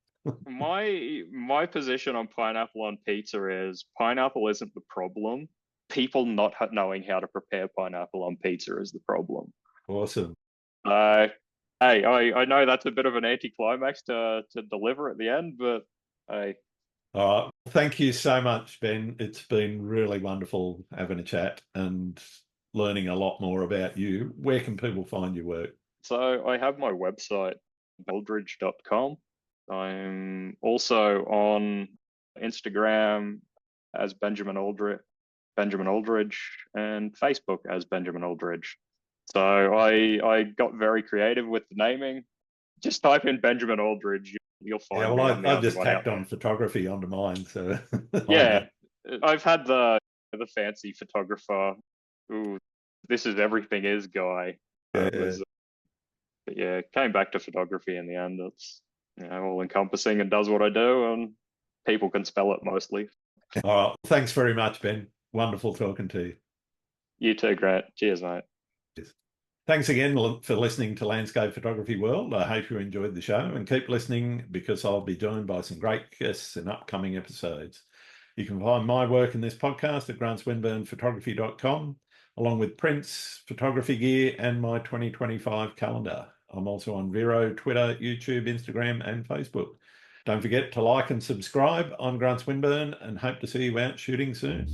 My position on pineapple on pizza is pineapple isn't the problem. People not knowing how to prepare pineapple on pizza is the problem. Awesome. Hey, I know that's a bit of an anticlimax to deliver at the end, but hey. Thank you so much, Ben. It's been really wonderful having a chat and learning a lot more about you. Where can people find your work? So I have my website, alldridge.com. I'm also on Instagram as Benjamin Alldridge, and Facebook as Benjamin Alldridge. So I got very creative with the naming. Just type in Benjamin Alldridge, you'll find me. I just tacked on photography onto mine, so yeah, I've had the fancy photographer. Ooh, this is everything is guy. But yeah, came back to photography in the end. It's all encompassing and does what I do, and people can spell it mostly. All right, thanks very much, Ben. Wonderful talking to you. You too, Grant. Cheers, mate. Cheers. Thanks again for listening to Landscape Photography World. I hope you enjoyed the show, and keep listening because I'll be joined by some great guests in upcoming episodes. You can find my work in this podcast at grantswinburnphotography.com, along with prints, photography gear, and my 2025 calendar. I'm also on Vero, Twitter, YouTube, Instagram, and Facebook. Don't forget to like and subscribe. I'm Grant Swinburne and hope to see you out shooting soon.